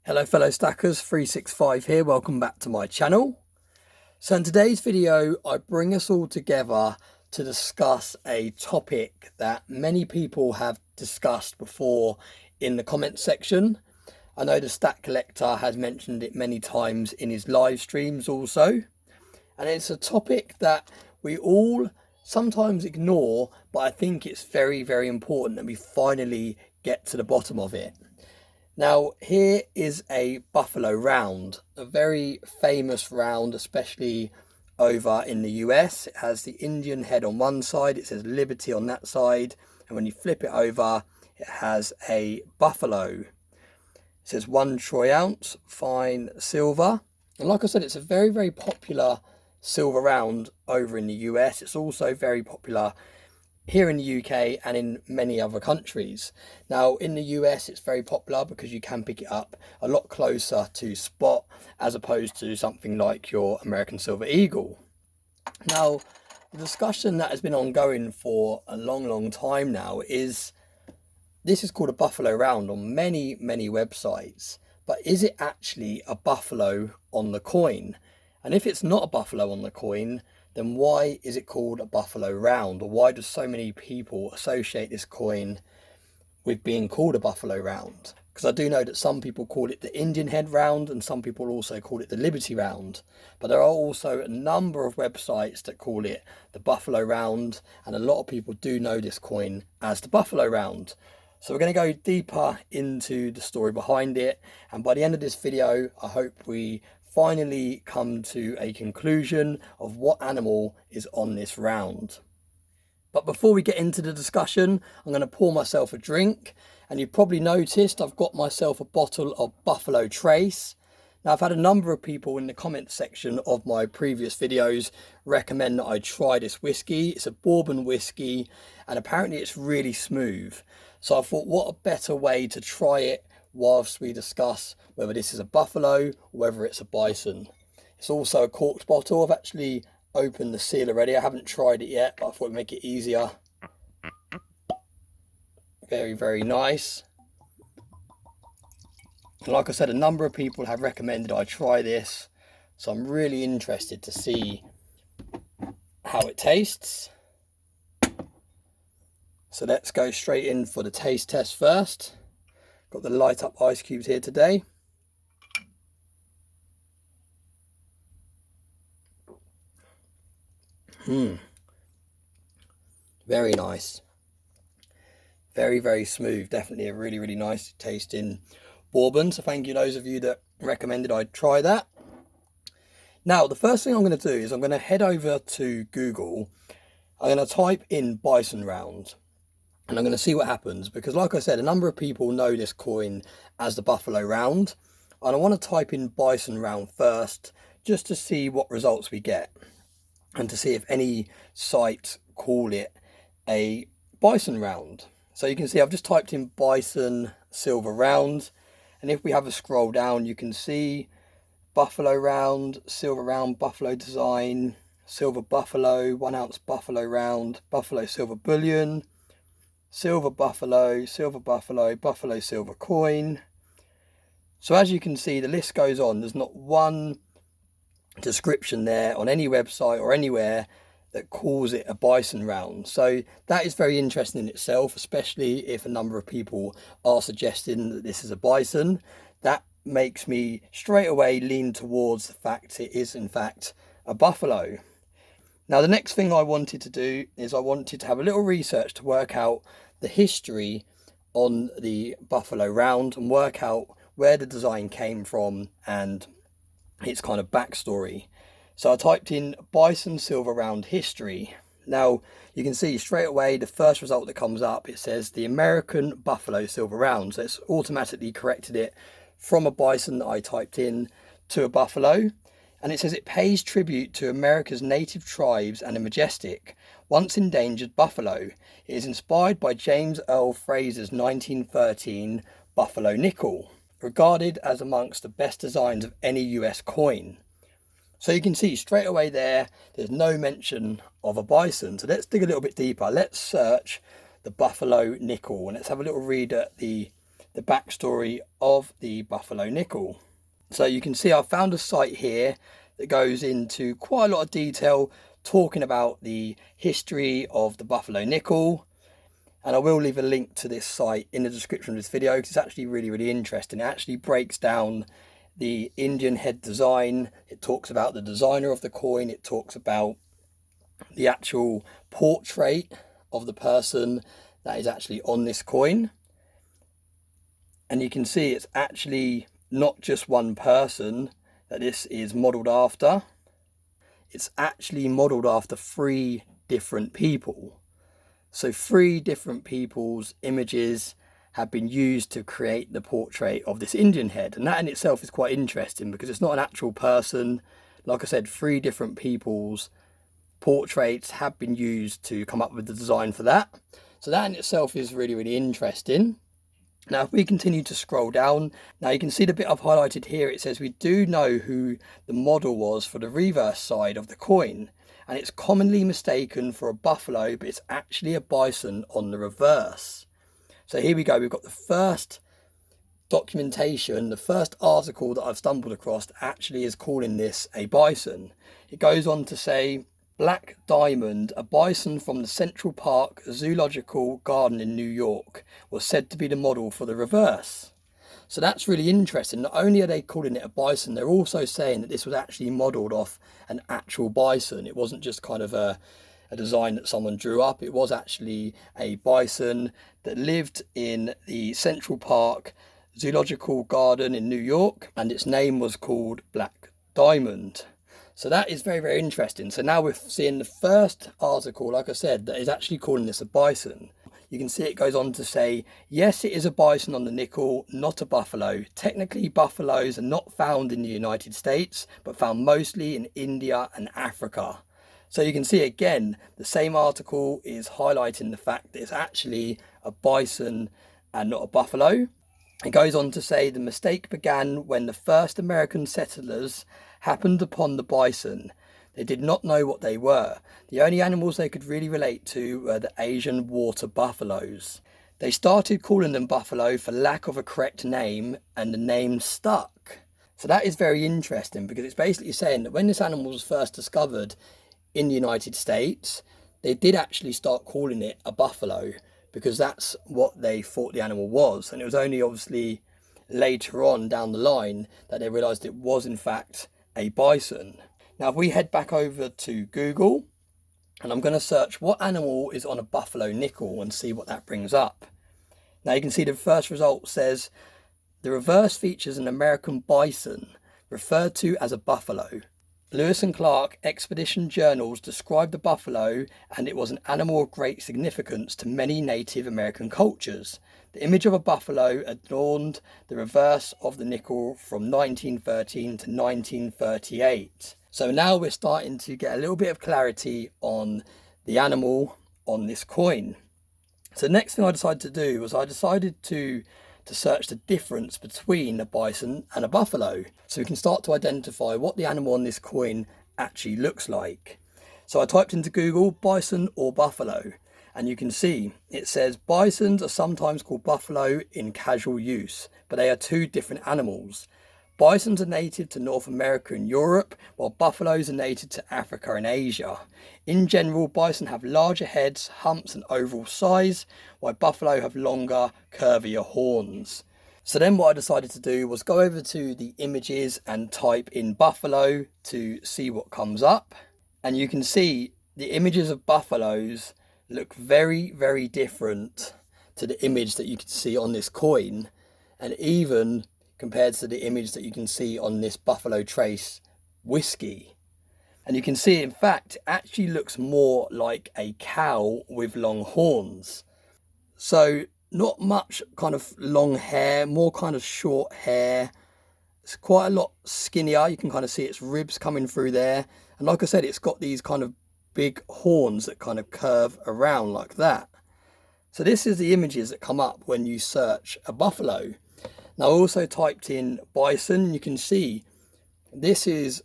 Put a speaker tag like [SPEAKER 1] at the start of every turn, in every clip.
[SPEAKER 1] Hello fellow stackers, 365 here, welcome back to my channel. So in today's video I bring us all together to discuss a topic that many people have discussed before in the comments section. I know the Stack Collector has mentioned it many times in his live streams also, and it's a topic that we all sometimes ignore, but I think it's very important that we finally get to the bottom of it. Now, here is a buffalo round, a very famous round, especially over in the US. It has the Indian head on one side, it says Liberty on that side, and when you flip it over, it has a buffalo. It says 1 troy ounce, fine silver. And like I said, it's a very popular silver round over in the US. It's also very popular here in the UK and in many other countries. Now in the US it's very popular because you can pick it up a lot closer to spot as opposed to something like your American Silver Eagle. Now the discussion that has been ongoing for a long time now is this is called a buffalo round on many websites, but is it actually a buffalo on the coin? And if it's not a buffalo on the coin, then why is it called a buffalo round? Or why do so many people associate this coin with being called a buffalo round? Because I do know that some people call it the Indian head round and some people also call it the Liberty round. But there are also a number of websites that call it the buffalo round, and a lot of people do know this coin as the buffalo round. So we're going to go deeper into the story behind it, and by the end of this video I hope we finally come to a conclusion of what animal is on this round. But before we get into the discussion, I'm going to pour myself a drink, and you've probably noticed I've got myself a bottle of Buffalo Trace. Now I've had a number of people in the comments section of my previous videos recommend that I try this whiskey. It's a bourbon whiskey and apparently it's really smooth. So I thought, what a better way to try it whilst we discuss whether this is a buffalo or whether it's a bison. It's also a corked bottle. I've actually opened the seal already. I haven't tried it yet, but I thought it'd make it easier. Very nice. And like I said, a number of people have recommended I try this, so I'm really interested to see how it tastes. So let's go straight in for the taste test first. Got the light up ice cubes here today. Very nice. Very smooth. Definitely a really nice tasting bourbon. So thank you those of you that recommended I try that. Now the first thing I'm going to do is I'm going to head over to Google. I'm going to type in bison round. And I'm going to see what happens, because like I said, a number of people know this coin as the buffalo round, and I want to type in bison round first just to see what results we get and to see if any sites call it a bison round. So you can see I've just typed in bison silver round, and if we have a scroll down you can see buffalo round, silver round, buffalo design, silver buffalo, 1 ounce buffalo round, buffalo silver bullion, silver buffalo, buffalo silver coin. So as you can see, the list goes on. There's not one description there on any website or anywhere that calls it a bison round. So that is very interesting in itself, especially if a number of people are suggesting that this is a bison. That makes me straight away lean towards the fact it is in fact a buffalo. Now the next thing I wanted to do is I wanted to have a little research to work out the history on the buffalo round and work out where the design came from and its kind of backstory. So I typed in bison silver round history. Now you can see straight away the first result that comes up, it says the American buffalo silver round. So it's automatically corrected it from a bison that I typed in to a buffalo. And it says it pays tribute to America's native tribes and a majestic, once endangered buffalo. It is inspired by James Earl Fraser's 1913 buffalo nickel, regarded as amongst the best designs of any US coin. So you can see straight away there's no mention of a bison. So let's dig a little bit deeper. Let's search the buffalo nickel and let's have a little read at the the backstory of the buffalo nickel. So you can see I found a site here that goes into quite a lot of detail talking about the history of the buffalo nickel, and I will leave a link to this site in the description of this video because it's actually really interesting. It actually breaks down the Indian head design. It talks about the designer of the coin. It talks about the actual portrait of the person that is actually on this coin. And you can see it's actually not just one person that this is modelled after. It's actually modelled after 3 different people. So 3 different people's images have been used to create the portrait of this Indian head. And that in itself is quite interesting because it's not an actual person. Like I said, 3 different people's portraits have been used to come up with the design for that. So that in itself is really interesting. Now, if we continue to scroll down, now you can see the bit I've highlighted here. It says we do know who the model was for the reverse side of the coin. And it's commonly mistaken for a buffalo, but it's actually a bison on the reverse. So here we go. We've got the first documentation, the first article that I've stumbled across actually is calling this a bison. It goes on to say, Black Diamond, a bison from the Central Park Zoological Garden in New York, was said to be the model for the reverse. So that's really interesting. Not only are they calling it a bison, they're also saying that this was actually modelled off an actual bison. It wasn't just kind of a design that someone drew up. It was actually a bison that lived in the Central Park Zoological Garden in New York, and its name was called Black Diamond. So that is very interesting. So now we're seeing the first article, like I said, that is actually calling this a bison. You can see it goes on to say, yes, it is a bison on the nickel, not a buffalo. Technically, buffaloes are not found in the United States, but found mostly in India and Africa. So you can see again, the same article is highlighting the fact that it's actually a bison and not a buffalo. It goes on to say the mistake began when the first American settlers happened upon the bison. They did not know what they were. The only animals they could really relate to were the Asian water buffaloes. They started calling them buffalo for lack of a correct name, and the name stuck. So that is very interesting because it's basically saying that when this animal was first discovered in the United States, they did actually start calling it a buffalo because that's what they thought the animal was. And it was only obviously later on down the line that they realised it was in fact a bison. Now, if we head back over to Google, and I'm going to search what animal is on a buffalo nickel and see what that brings up. Now, you can see the first result says, the reverse features an American bison, referred to as a buffalo. Lewis and Clark expedition journals described the buffalo, and it was an animal of great significance to many Native American cultures. The image of a buffalo adorned the reverse of the nickel from 1913 to 1938. So now we're starting to get a little bit of clarity on the animal on this coin. So the next thing I decided to do was I decided to search the difference between a bison and a buffalo, so we can start to identify what the animal on this coin actually looks like. So I typed into Google bison or buffalo, and you can see it says bisons are sometimes called buffalo in casual use, but they are 2 different animals. Bisons are native to North America and Europe, while buffaloes are native to Africa and Asia. In general, bison have larger heads, humps and overall size, while buffalo have longer, curvier horns. So then what I decided to do was go over to the images and type in buffalo to see what comes up. And you can see the images of buffaloes look very different to the image that you can see on this coin, and even compared to the image that you can see on this Buffalo Trace whiskey. And you can see, in fact, it actually looks more like a cow with long horns. So not much kind of long hair, more kind of short hair. It's quite a lot skinnier. You can kind of see its ribs coming through there. And like I said, it's got these kind of big horns that kind of curve around like that. So this is the images that come up when you search a buffalo. Now, I also typed in bison, and you can see this is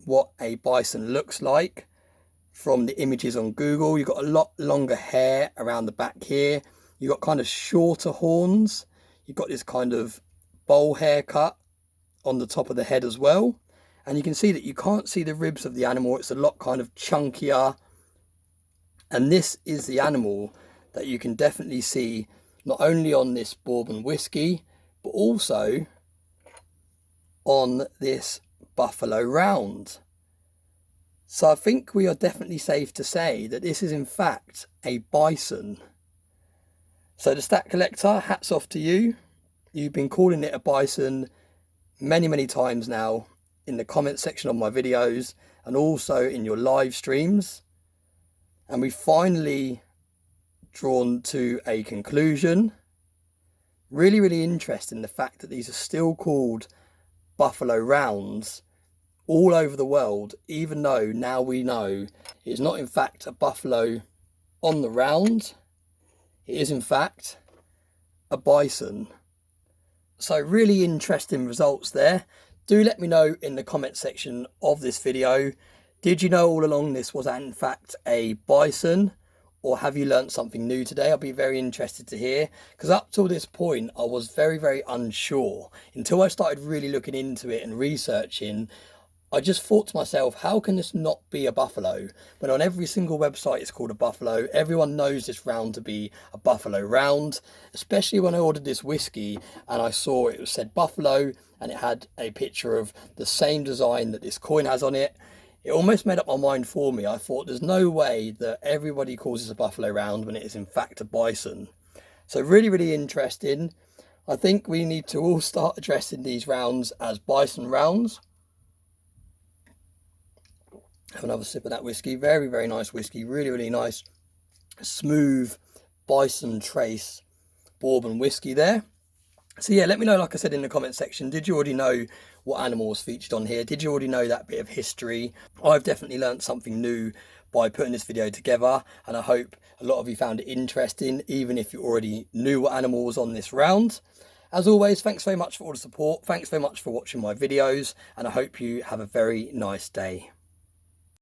[SPEAKER 1] what a bison looks like from the images on Google. You've got a lot longer hair around the back here. You've got kind of shorter horns. You've got this kind of bowl haircut on the top of the head as well. And you can see that you can't see the ribs of the animal. It's a lot kind of chunkier. And this is the animal that you can definitely see not only on this bourbon whiskey, but also on this Buffalo Round. So I think we are definitely safe to say that this is in fact a bison. So the Stat Collector, hats off to you. You've been calling it a bison many times now in the comment section of my videos and also in your live streams. And we've finally drawn to a conclusion. Really interesting, the fact that these are still called Buffalo Rounds all over the world, even though now we know it's not in fact a buffalo on the round, it is in fact a bison. So really interesting results there. Do let me know in the comment section of this video, did you know all along this was in fact a bison? Or have you learnt something new today? I'll be very interested to hear, because up till this point I was very unsure until I started really looking into it and researching. I just thought to myself, how can this not be a buffalo? When on every single website it's called a buffalo. Everyone knows this round to be a Buffalo Round, especially when I ordered this whiskey and I saw it said buffalo and it had a picture of the same design that this coin has on it. It almost made up my mind for me. I thought there's no way that everybody calls this a Buffalo Round when it is in fact a bison. So really interesting. I think we need to all start addressing these rounds as bison rounds. Have another sip of that whiskey. Very nice whiskey. Really nice, smooth bison trace bourbon whiskey there. So yeah, let me know, like I said, in the comment section, did you already know what animal was featured on here? Did you already know that bit of history? I've definitely learned something new by putting this video together, and I hope a lot of you found it interesting, even if you already knew what animal was on this round. As always, thanks very much for all the support. Thanks very much for watching my videos, and I hope you have a very nice day.